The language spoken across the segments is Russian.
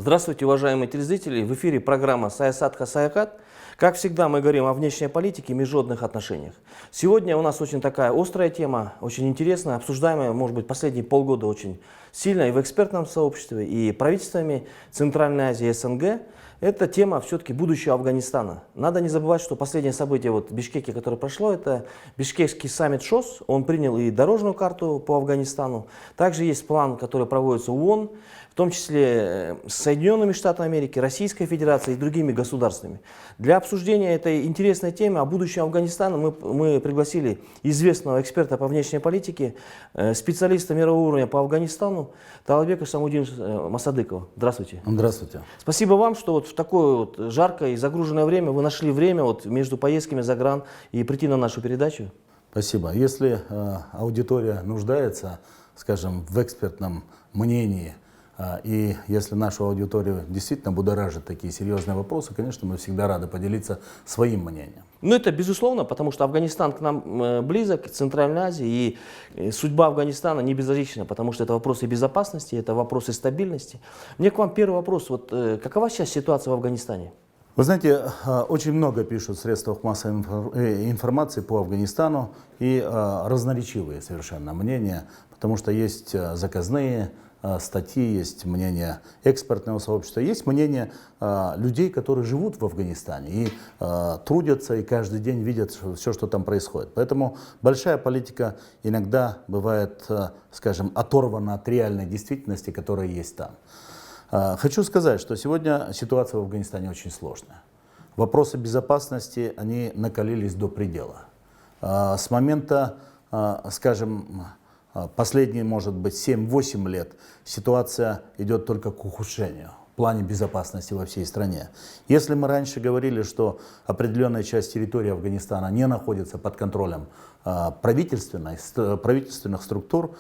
Здравствуйте, уважаемые телезрители! В эфире программа «Саясат Хасаякат». Как всегда, мы говорим о внешней политике и международных отношениях. Сегодня у нас очень такая острая тема, очень интересная, обсуждаемая, может быть, последние полгода очень сильно и в экспертном сообществе, и правительствами Центральной Азии и СНГ. Это тема все-таки будущего Афганистана. Надо не забывать, что последнее событие в Бишкеке, которое прошло, это Бишкекский саммит ШОС. Он принял и дорожную карту по Афганистану. Также есть план, который проводится в ООН, в том числе с Соединенными Штатами Америки, Российской Федерацией и другими государствами. Для обсуждения этой интересной темы о будущем Афганистана мы пригласили известного эксперта по внешней политике, специалиста мирового уровня по Афганистану Таалбека Шамудиновича Масадыкова. Здравствуйте. Здравствуйте. Спасибо вам, что в такое жаркое и загруженное время вы нашли время между поездками за гран и прийти на нашу передачу. Спасибо. Если аудитория нуждается, скажем, в экспертном мнении, и если нашу аудиторию действительно будоражат такие серьезные вопросы, конечно, мы всегда рады поделиться своим мнением. Ну, это безусловно, потому что Афганистан к нам близок, к Центральной Азии, и судьба Афганистана не безразлична, потому что это вопросы безопасности, это вопросы стабильности. Мне к вам первый вопрос. Какова сейчас ситуация в Афганистане? Вы знаете, очень много пишут в средствах массовой информации по Афганистану и разноречивые совершенно мнения, потому что есть заказные статьи, есть мнение экспертного сообщества, есть мнение людей, которые живут в Афганистане и трудятся, и каждый день видят все, что там происходит. Поэтому большая политика иногда бывает, скажем, оторвана от реальной действительности, которая есть там. Хочу сказать, что сегодня ситуация в Афганистане очень сложная. Вопросы безопасности, они накалились до предела. С момента, скажем, последние, может быть, 7-8 лет ситуация идет только к ухудшению в плане безопасности во всей стране. Если мы раньше говорили, что определенная часть территории Афганистана не находится под контролем правительственных структур,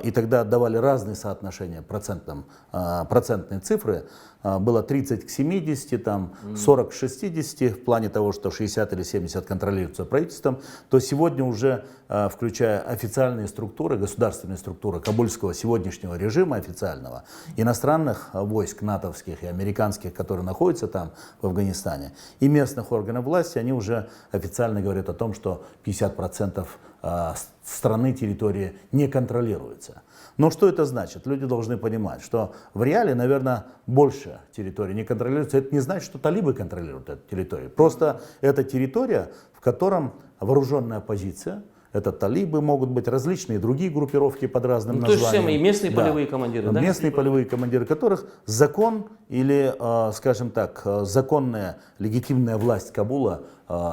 и тогда отдавали разные соотношения процентные цифры, было 30 к 70, там 40 к 60, в плане того, что 60 или 70 контролируется правительством, то сегодня уже, включая официальные структуры, государственные структуры кабульского сегодняшнего режима официального, иностранных войск натовских и американских, которые находятся там, в Афганистане, и местных органов власти, они уже официально говорят о том, что 50% страны, территории не контролируется. Но что это значит? Люди должны понимать, что в реале, наверное, больше территории не контролируется. Это не значит, что талибы контролируют эту территорию. Просто это территория, в котором вооруженная оппозиция, это талибы, могут быть различные другие группировки под разным названием. То же самое и местные полевые командиры, да? Местные полевые командиры, которых закон или, скажем так, законная легитимная власть Кабула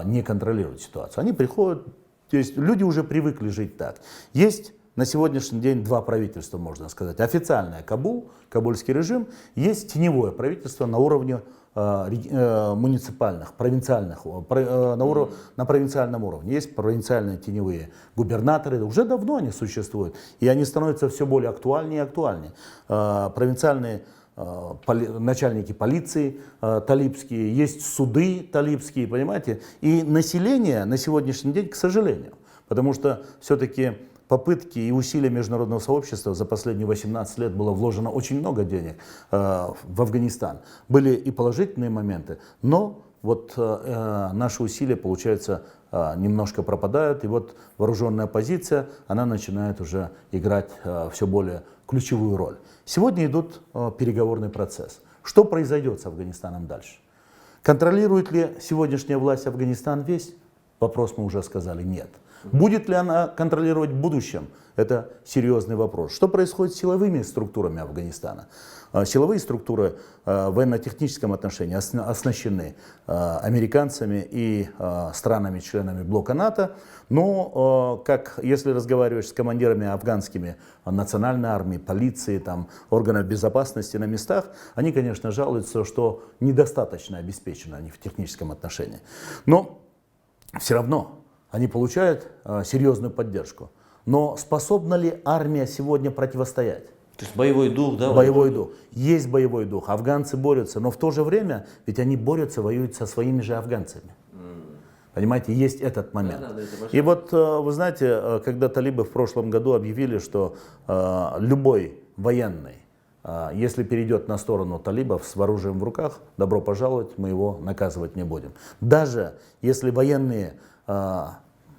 не контролирует ситуацию. Они приходят, то есть люди уже привыкли жить так. Есть на сегодняшний день два правительства, можно сказать. Официальное Кабул, кабульский режим, есть теневое правительство на уровне муниципальных, провинциальных, на провинциальном уровне. Есть провинциальные теневые губернаторы, уже давно они существуют, и они становятся все более актуальнее и актуальнее. Провинциальные начальники полиции талибские, есть суды талибские, понимаете? И население на сегодняшний день, к сожалению, потому что все-таки попытки и усилия международного сообщества за последние 18 лет было вложено очень много денег в Афганистан. Были и положительные моменты, но вот наши усилия, получается, немножко пропадают, и вот вооруженная оппозиция, она начинает уже играть все более ключевую роль. Сегодня идет переговорный процесс. Что произойдет с Афганистаном дальше? Контролирует ли сегодняшняя власть Афганистан весь? Вопрос мы уже сказали, нет. Будет ли она контролировать в будущем? Это серьезный вопрос. Что происходит с силовыми структурами Афганистана? Силовые структуры в военно-техническом отношении оснащены американцами и странами-членами блока НАТО. Но, если разговариваешь с командирами афганскими национальной армии, полиции, там, органов безопасности на местах, они, конечно, жалуются, что недостаточно обеспечены они в техническом отношении. Но все равно они получают серьезную поддержку. Но способна ли армия сегодня противостоять? То есть боевой дух, да? Боевой дух. Есть боевой дух. Афганцы борются, но в то же время, ведь они борются, воюют со своими же афганцами. Понимаете, есть этот момент. И вот, вы знаете, когда талибы в прошлом году объявили, что любой военный если перейдет на сторону талибов с оружием в руках, добро пожаловать, мы его наказывать не будем. Даже если военные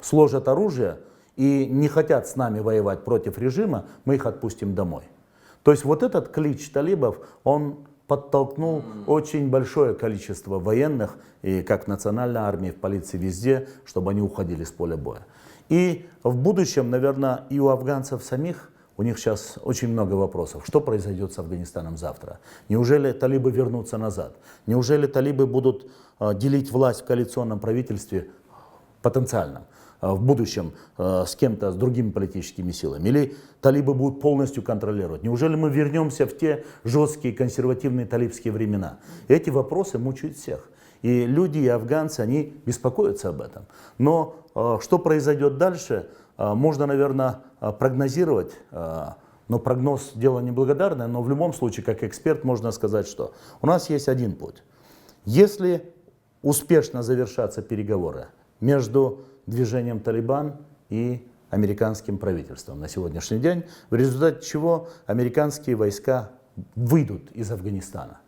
сложат оружие и не хотят с нами воевать против режима, мы их отпустим домой. То есть вот этот клич талибов, он подтолкнул очень большое количество военных, и как в национальной армии, в полиции, везде, чтобы они уходили с поля боя. И в будущем, наверное, и у афганцев самих, у них сейчас очень много вопросов. Что произойдет с Афганистаном завтра? Неужели талибы вернутся назад? Неужели талибы будут делить власть в коалиционном правительстве потенциальном? В будущем с кем-то, с другими политическими силами? Или талибы будут полностью контролировать? Неужели мы вернемся в те жесткие консервативные талибские времена? Эти вопросы мучают всех. И люди, и афганцы, они беспокоятся об этом. Но что произойдет дальше, можно, наверное, прогнозировать. Но прогноз дело неблагодарное, но в любом случае, как эксперт, можно сказать, что у нас есть один путь. Если успешно завершатся переговоры между движением «Талибан» и американским правительством на сегодняшний день, в результате чего американские войска выйдут из Афганистана.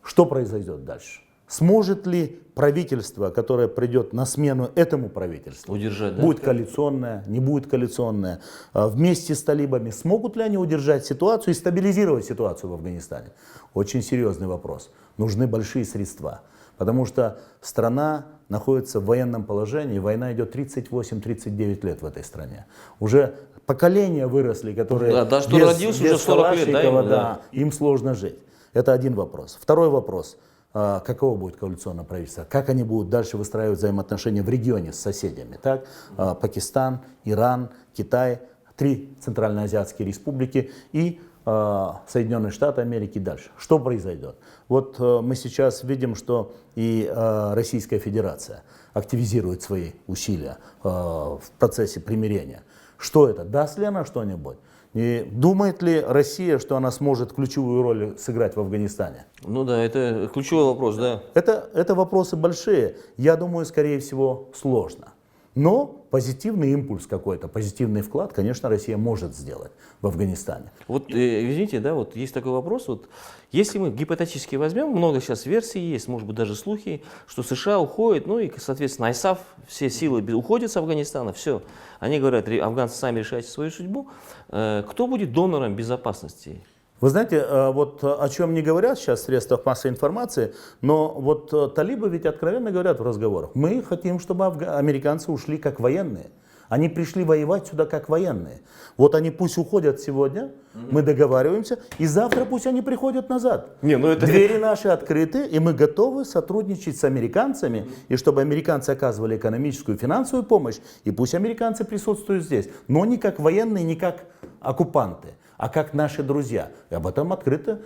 Что произойдет дальше? Сможет ли правительство, которое придет на смену этому правительству, удержать, да? Будет коалиционное, не будет коалиционное, вместе с талибами, смогут ли они удержать ситуацию и стабилизировать ситуацию в Афганистане? Очень серьезный вопрос. Нужны большие средства. Потому что страна находится в военном положении, война идет 38-39 лет в этой стране. Уже поколения выросли, которые да, что родился уже 40 лет, да, им сложно жить. Это один вопрос. Второй вопрос. Каково будет коалиционное правительство? Как они будут дальше выстраивать взаимоотношения в регионе с соседями? Так? Пакистан, Иран, Китай, 3 центральноазиатские республики и Соединенные Штаты Америки дальше. Что произойдет? Вот мы сейчас видим, что и Российская Федерация активизирует свои усилия в процессе примирения. Что это? Даст ли она что-нибудь? И думает ли Россия, что она сможет ключевую роль сыграть в Афганистане? Ну да, это ключевой вопрос, да. Это вопросы большие. Я думаю, скорее всего, сложно. Но позитивный импульс какой-то, позитивный вклад, конечно, Россия может сделать в Афганистане. Вот, извините, да, вот есть такой вопрос. Вот, если мы гипотетически возьмем, много сейчас версий есть, может быть, даже слухи, что США уходит, ну и, соответственно, ISAF, все силы уходят с Афганистана, все. Они говорят, афганцы сами решайте свою судьбу. Кто будет донором безопасности? Вы знаете, вот о чем не говорят сейчас в средствах массовой информации, но вот талибы ведь откровенно говорят в разговорах. Мы хотим, чтобы американцы ушли как военные. Они пришли воевать сюда как военные. Вот они пусть уходят сегодня, мы договариваемся, и завтра пусть они приходят назад. Двери наши открыты, и мы готовы сотрудничать с американцами, и чтобы американцы оказывали экономическую и финансовую помощь, и пусть американцы присутствуют здесь, но не как военные, не как оккупанты, а как наши друзья. И об этом открыто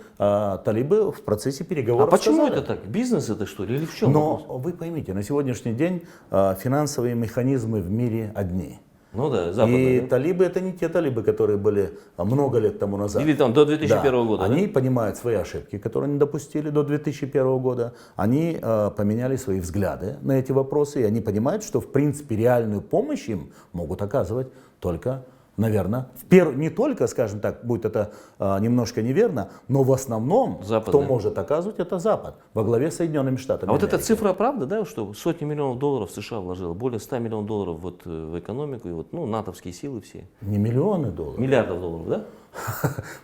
талибы в процессе переговоров почему сказали. это так? Бизнес это что ли? Или в чем Но вопрос? вы поймите, на сегодняшний день финансовые механизмы в мире одни. Ну да, западные. И талибы это не те талибы, которые были много лет тому назад. Или там до 2001 года. Они да? понимают свои ошибки, которые они допустили до 2001 года. Они поменяли свои взгляды на эти вопросы. И они понимают, что в принципе реальную помощь им могут оказывать только, наверное, не только, скажем так, будет это немножко неверно, но в основном, Запад, кто да? может оказывать, это Запад, во главе с Соединенными Штатами А вот эта Америки. цифра правда, да, что сотни миллионов долларов США вложило, более 100 миллионов долларов вот в экономику, и вот, ну, натовские силы все. Не миллионы долларов, Миллиардов долларов, да?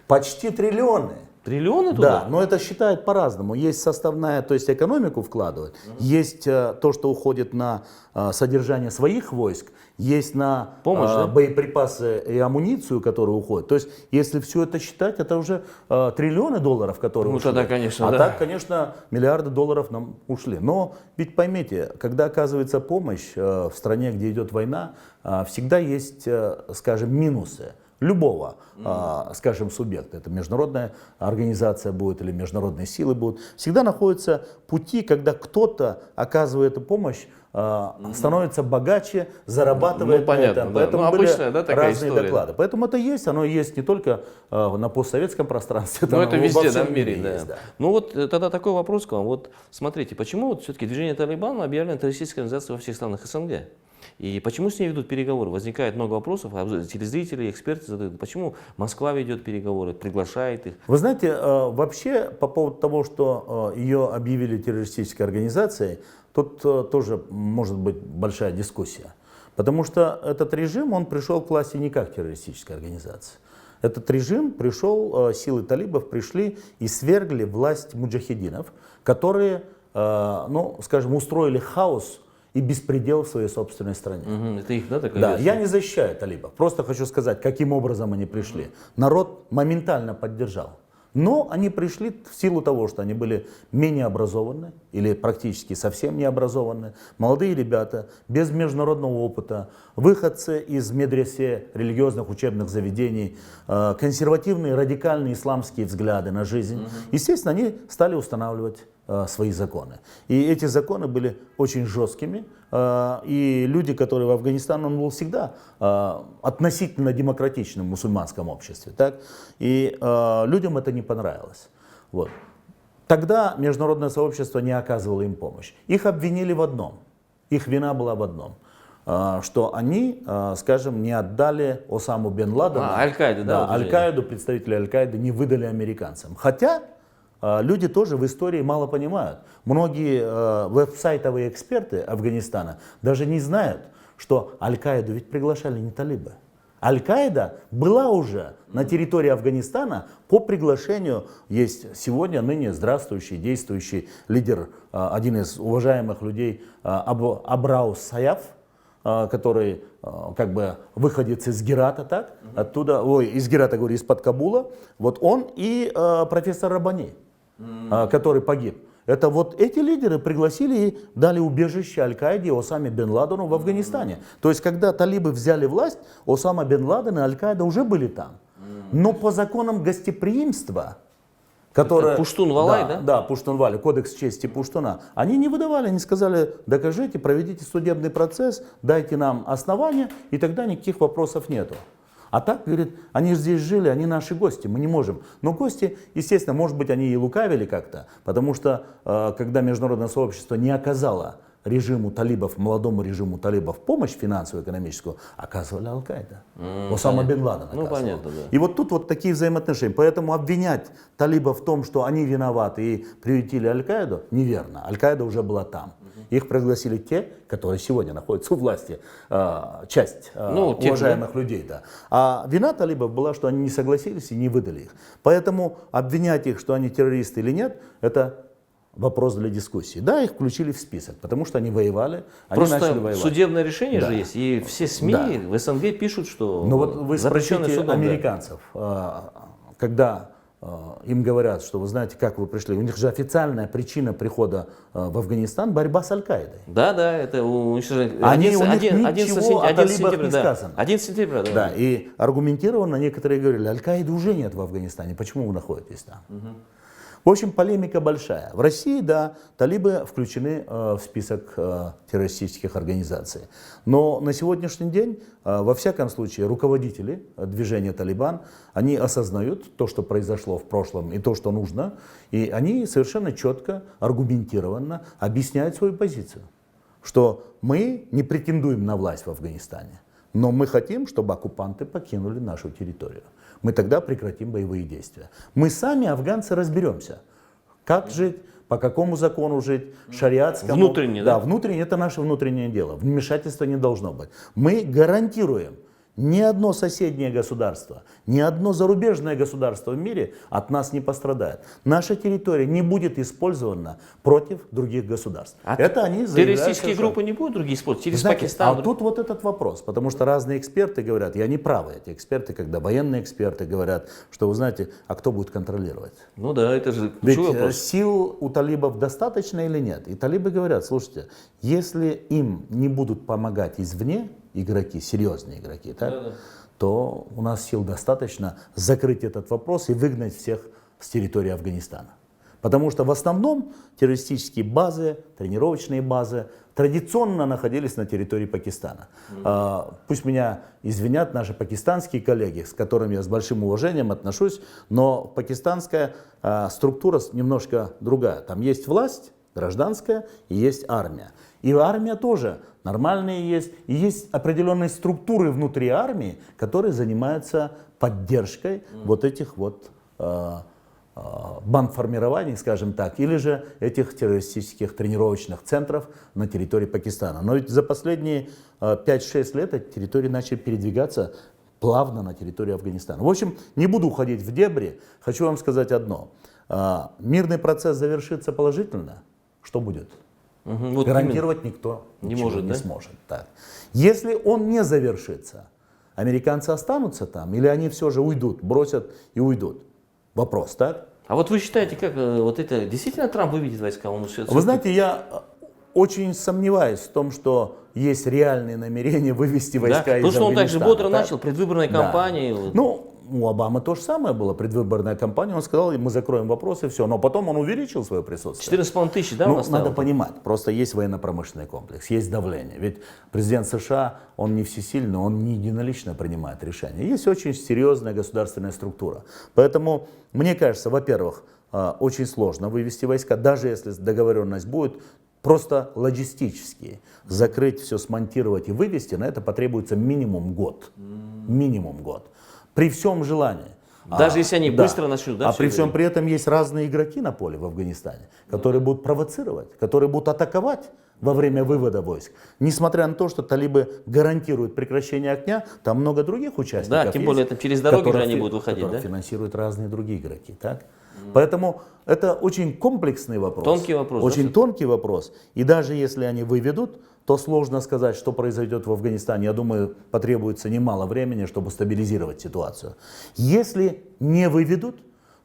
почти триллионы. Триллионы туда? Да, но это считают по-разному. Есть составная, то есть экономику вкладывать, есть то, что уходит на содержание своих войск, есть на помощь, да? боеприпасы и амуницию, которые уходят. То есть, если все это считать, это уже триллионы долларов, которые Ну, ушли. тогда, конечно, а да. так, конечно, миллиарды долларов нам ушли. Но ведь поймите, когда оказывается помощь в стране, где идет война, всегда есть, скажем, минусы любого, скажем, субъекта, это международная организация будет или международные силы будут, всегда находятся пути, когда кто-то оказывает эту помощь, становится богаче, зарабатывает Ну, понятно, на этом. да. Поэтому Ну, были обычная, да, такая разные история. доклады. Поэтому это есть, оно есть не только на постсоветском пространстве, Ну, это оно во везде, всем да, в мире, есть, да. Ну вот тогда такой вопрос к вам. Вот смотрите, почему вот все-таки движение Талибана объявлено террористической организацией во всех странах СНГ? И почему с ней ведут переговоры? Возникает много вопросов, а телезрители, эксперты задают, почему Москва ведет переговоры, приглашает их. Вы знаете, вообще по поводу того, что ее объявили террористической организацией, тут тоже может быть большая дискуссия. Потому что этот режим, он пришел к власти не как террористическая организация. Этот режим пришел, силы талибов пришли и свергли власть муджахединов, которые, ну, скажем, устроили хаос и беспредел в своей собственной стране. Это их, да, такая Да, версия? я не защищаю талибов, просто хочу сказать, каким образом они пришли. Народ моментально поддержал. Но они пришли в силу того, что они были менее образованы или практически совсем не образованы. Молодые ребята, без международного опыта, выходцы из медресе, религиозных учебных заведений, консервативные, радикальные исламские взгляды на жизнь. Естественно, они стали устанавливать свои законы. И эти законы были очень жесткими. И люди, которые в Афганистане, он был всегда относительно демократичным в мусульманском обществе. Так? И людям это не понравилось. Вот. Тогда международное сообщество не оказывало им помощь. Их обвинили в одном. Их вина была в одном. Что они, скажем, не отдали Осаму бен Ладена. Аль-Каиду, да? Да, Аль-Каиду, представители Аль-Каиды не выдали американцам. Хотя люди тоже в истории мало понимают. Многие веб-сайтовые эксперты Афганистана даже не знают, что Аль-Каиду ведь приглашали не талибы. Аль-Каида была уже на территории Афганистана по приглашению. Есть сегодня ныне здравствующий, действующий лидер, один из уважаемых людей, Абрау Саяф, который как бы выходец из Герата, так? Оттуда, из Герата, говорю, из-под Кабула. Вот он и профессор Рабани, который погиб. Это вот эти лидеры пригласили и дали убежище Аль-Каиде и Осаме бен Ладену в Афганистане. То есть, когда талибы взяли власть, Осама бен Ладен и Аль-Каида уже были там. Но по законам гостеприимства, которые... Пуштун-Валай, да? Да, Пуштун-Валай, кодекс чести Пуштуна. Они не выдавали, они сказали, докажите, проведите судебный процесс, дайте нам основания, и тогда никаких вопросов нету. А так, говорит, они же здесь жили, они наши гости, мы не можем. Но гости, естественно, может быть, они и лукавили как-то, потому что, когда международное сообщество не оказало режиму талибов, молодому режиму талибов помощь финансовую, экономическую, оказывали Аль-Каида. Осама бен Ладен оказывал. Ну, понятно, да. И вот тут вот такие взаимоотношения. Поэтому обвинять талибов в том, что они виноваты и приютили Аль-Каиду, неверно. Аль-Каида уже была там. Их пригласили те, которые сегодня находятся у власти, часть уважаемых людей. Да. А вина талибов была, что они не согласились и не выдали их. Поэтому обвинять их, что они террористы или нет, это вопрос для дискуссии. Да, их включили в список, потому что они воевали, они начали Просто воевать. судебное решение Да. же есть, и все СМИ Да. в СНГ пишут, что Но вот вы запрещенный спросите судом, да. американцев, когда им говорят, что вы знаете, как вы пришли, у них же официальная причина прихода в Афганистан – борьба с Аль-Каидой. Да, это уничтожение. У них ничего о талибах не да. сказано. 11 сентября, да. Да, и аргументированно некоторые говорили, Аль-Каиды уже нет в Афганистане, почему вы находитесь там? В общем, полемика большая. В России, да, талибы включены в список террористических организаций. Но на сегодняшний день, во всяком случае, руководители движения «Талибан», они осознают то, что произошло в прошлом и то, что нужно, и они совершенно четко, аргументированно объясняют свою позицию, что мы не претендуем на власть в Афганистане, но мы хотим, чтобы оккупанты покинули нашу территорию. Мы тогда прекратим боевые действия. Мы сами, афганцы, разберемся, как жить, по какому закону жить, шариатскому. Внутренне, да? Да, внутренне, это наше внутреннее дело. Вмешательства не должно быть. Мы гарантируем, ни одно соседнее государство, ни одно зарубежное государство в мире от нас не пострадает. Наша территория не будет использована против других государств. Это они заявляют. Террористические группы не будут другие использовать? Через Знаете, Пакистан? а тут вот этот вопрос, потому что разные эксперты говорят, я не правы, эти эксперты, когда военные эксперты говорят, что вы знаете, а кто будет контролировать? Ну да, это же Ведь ключевой вопрос. сил у талибов достаточно или нет? И талибы говорят, слушайте, если им не будут помогать извне игроки, серьезные игроки, так, то у нас сил достаточно закрыть этот вопрос и выгнать всех с территории Афганистана. Потому что в основном террористические базы, тренировочные базы традиционно находились на территории Пакистана. Пусть меня извинят наши пакистанские коллеги, с которыми я с большим уважением отношусь, но пакистанская структура немножко другая. Там есть власть гражданская и есть армия. И армия тоже нормальные есть. И есть определенные структуры внутри армии, которые занимаются поддержкой вот этих вот бандформирований, скажем так, или же этих террористических тренировочных центров на территории Пакистана. Но ведь за последние 5-6 лет эти территории начали передвигаться плавно на территорию Афганистана. В общем, не буду уходить в дебри, хочу вам сказать одно. Мирный процесс завершится положительно, что будет? Вот Гарантировать никто не ничего может, не да? сможет. Так. Если он не завершится, американцы останутся там или они все же уйдут, бросят и уйдут? Вопрос, так? А вот вы считаете, как вот это действительно Трамп выведет войска? Он Вы знаете, я очень сомневаюсь в том, что есть реальные намерения вывести да? войска из Потому что он также Афганистана, бодро так? начал предвыборной Да. кампании. Вот. Ну, у Обамы то же самое было, предвыборная кампания. Он сказал, мы закроем вопросы, все. Но потом он увеличил свое присутствие. 14,5 тысяч, да, Ну, он оставил? надо понимать, просто есть военно-промышленный комплекс, есть давление. Ведь президент США, он не всесильный, он не единолично принимает решения. Есть очень серьезная государственная структура. Поэтому, мне кажется, во-первых, очень сложно вывести войска, даже если договоренность будет, просто логистически закрыть все, смонтировать и вывести, на это потребуется минимум год. Минимум год. При всем желании. Даже если они да. быстро начнут, да? А всё при это всем делать? при этом есть разные игроки на поле в Афганистане, которые будут провоцировать, которые будут атаковать во время вывода войск. Несмотря на то, что талибы гарантируют прекращение огня, там много других участников. Да, тем более есть, это через дороги же которых они будут выходить, которых да? финансируют разные другие игроки. Так? Поэтому это очень комплексный вопрос. Тонкий вопрос, да, Очень всё-таки? тонкий вопрос. И даже если они выведут, то сложно сказать, что произойдет в Афганистане. Я думаю, потребуется немало времени, чтобы стабилизировать ситуацию. Если не выведут,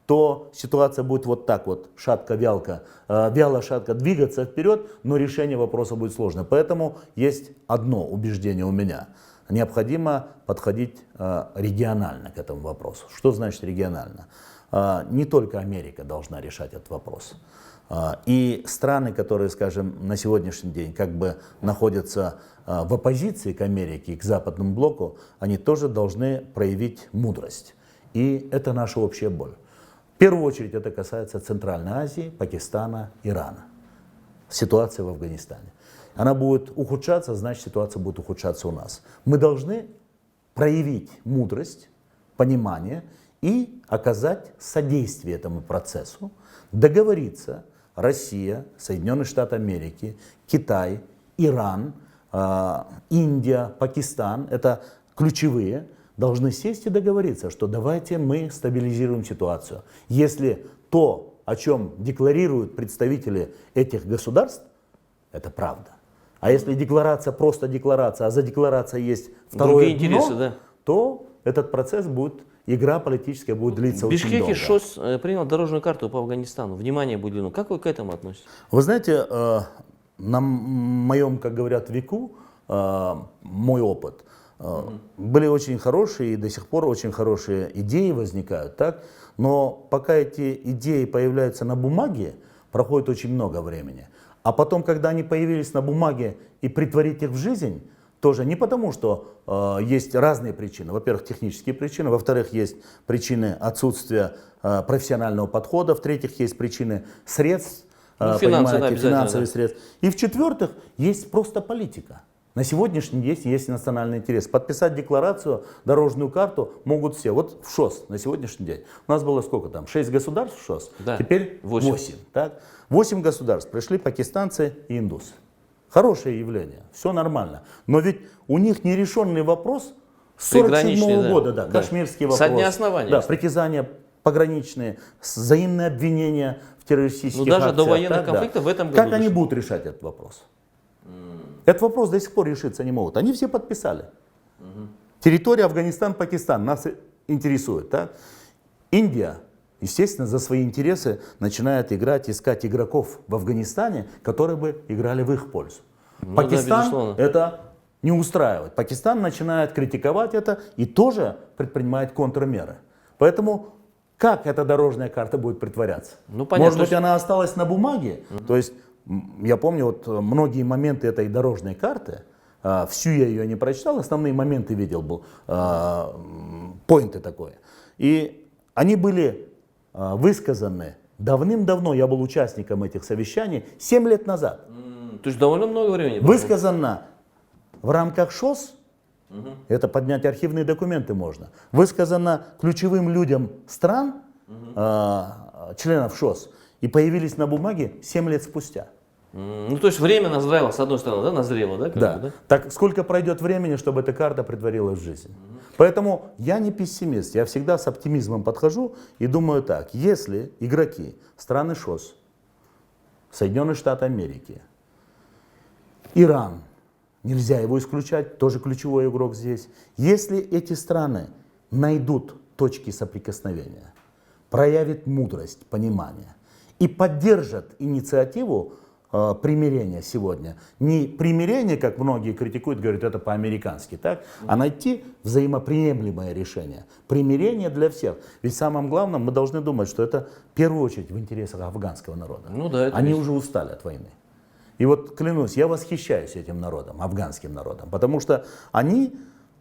то ситуация будет вот так вот, шатко-вялко, вяло-шатко двигаться вперед, но решение вопроса будет сложно. Поэтому есть одно убеждение у меня. Необходимо подходить регионально к этому вопросу. Что значит регионально? Не только Америка должна решать этот вопрос. И страны, которые, скажем, на сегодняшний день как бы находятся в оппозиции к Америке и к западному блоку, они тоже должны проявить мудрость. И это наша общая боль. В первую очередь это касается Центральной Азии, Пакистана, Ирана. Ситуация в Афганистане. Она будет ухудшаться, значит ситуация будет ухудшаться у нас. Мы должны проявить мудрость, понимание и оказать содействие этому процессу, договориться. Россия, Соединенные Штаты Америки, Китай, Иран, Индия, Пакистан, это ключевые, должны сесть и договориться, что давайте мы стабилизируем ситуацию. Если то, о чем декларируют представители этих государств, это правда. А если декларация просто декларация, а за декларацией есть второе Другие интересы, дно, да. то этот процесс будет, игра политическая будет длиться В очень Бишкеке долго. ШОС принял дорожную карту по Афганистану. Внимание будет уделено. Как вы к этому относитесь? Вы знаете, на моем, как говорят, веку, мой опыт, были очень хорошие и до сих пор очень хорошие идеи возникают, так? Но пока эти идеи появляются на бумаге, проходит очень много времени. А потом, когда они появились на бумаге и притворить их в жизнь, тоже не потому, что есть разные причины. Во-первых, технические причины. Во-вторых, есть причины отсутствия профессионального подхода. В-третьих, есть причины средств, финансы, да, понимаете, обязательно, финансовых да. средств. И в-четвертых, есть просто политика. На сегодняшний день есть национальный интерес. Подписать декларацию, дорожную карту могут все. Вот в ШОС на сегодняшний день. У нас было сколько там? 6 государств в ШОС? Да, Теперь 8. 8. Так? 8 государств. Пришли пакистанцы и индусы. Хорошее явление, все нормально. Но ведь у них нерешенный вопрос с 1947 Приграничный, года, да. да, Да. кашмирский Со вопрос. дня основания, Да, кстати. притязания пограничные, взаимные обвинения в террористических Ну, даже акциях. до военных так, да. конфликтов в этом году Как они дошло. будут решать этот вопрос? Этот вопрос до сих пор решиться не могут. Они все подписали. Территория Афганистан-Пакистан нас интересует. Так? Индия, естественно, за свои интересы начинает искать игроков в Афганистане, которые бы играли в их пользу. Ну да, Пакистан безусловно. это не устраивает. Пакистан начинает критиковать это и тоже предпринимает контрмеры. Поэтому как эта дорожная карта будет притворяться? Ну, понятно, Может быть, что- она осталась на бумаге? То есть, я помню вот многие моменты этой дорожной карты, всю я ее не прочитал, основные моменты видел, был поинты такое. И они были высказаны давным-давно, я был участником этих совещаний, 7 лет назад. То есть довольно много времени. прошло. Высказано в рамках ШОС, это поднять архивные документы можно, высказано ключевым людям стран, членов ШОС, и появились на бумаге 7 лет спустя. Ну, то есть время назрело, с одной стороны, да, назрело, да? Да. Бы, да? Так сколько пройдет времени, чтобы эта карта притворилась в жизнь? Поэтому я не пессимист, я всегда с оптимизмом подхожу и думаю так, если игроки страны ШОС, Соединенные Штаты Америки, Иран, нельзя его исключать, тоже ключевой игрок здесь, если эти страны найдут точки соприкосновения, проявят мудрость, понимание и поддержат инициативу примирения сегодня. Не примирение, как многие критикуют, говорят, это по-американски, так? А найти взаимоприемлемое решение. Примирение для всех. Ведь самым главным мы должны думать, что это в первую очередь в интересах афганского народа. Ну, да, Они уже устали от войны. И вот клянусь, я восхищаюсь этим народом, афганским народом, потому что они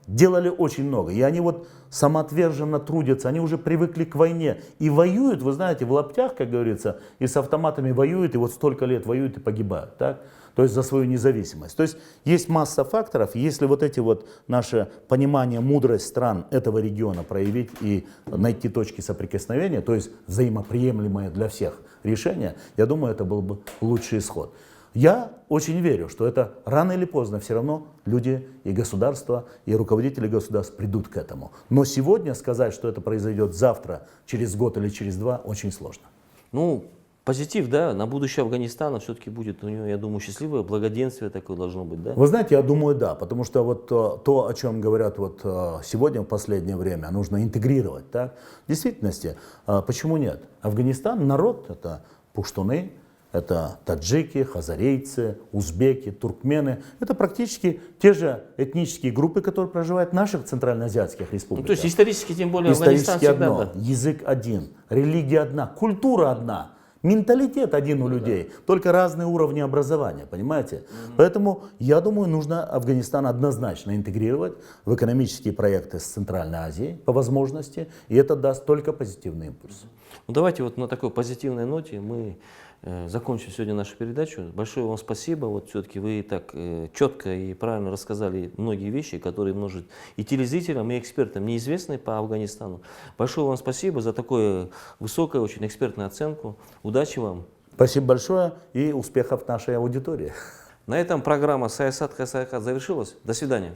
делали очень много. И они вот самоотверженно трудятся, они уже привыкли к войне. И воюют, вы знаете, в лаптях, как говорится, и с автоматами воюют, и вот столько лет воюют и погибают. Так? То есть за свою независимость. То есть есть масса факторов. И если вот эти вот наше понимание, мудрость стран этого региона проявить и найти точки соприкосновения, то есть взаимоприемлемое для всех решение, я думаю, это был бы лучший исход. Я очень верю, что это рано или поздно все равно люди и государства, и руководители государств придут к этому. Но сегодня сказать, что это произойдет завтра, через год или через 2, очень сложно. Ну, позитив, да, на будущее Афганистана все-таки будет у него, я думаю, счастливое благоденствие такое должно быть, да? Вы знаете, я думаю, да, потому что вот то, о чем говорят вот сегодня в последнее время, нужно интегрировать, так? В действительности, почему нет? Афганистан, народ, это пуштуны, это таджики, хазарейцы, узбеки, туркмены. Это практически те же этнические группы, которые проживают в наших центральноазиатских республиках. Ну, то есть исторически, тем более, Исторически Афганистан всегда, одно, да. язык один, религия одна, культура одна, менталитет один у людей, только разные уровни образования, понимаете? Поэтому, я думаю, нужно Афганистан однозначно интегрировать в экономические проекты с Центральной Азией по возможности, и это даст только позитивный импульс. Ну, давайте вот на такой позитивной ноте мы закончим сегодня нашу передачу. Большое вам спасибо. Вот все-таки вы так четко и правильно рассказали многие вещи, которые, может, и телезрителям, и экспертам неизвестны по Афганистану. Большое вам спасибо за такую высокую, очень экспертную оценку. Удачи вам. Спасибо большое и успехов нашей аудитории. На этом программа «Саясат Саякат» завершилась. До свидания.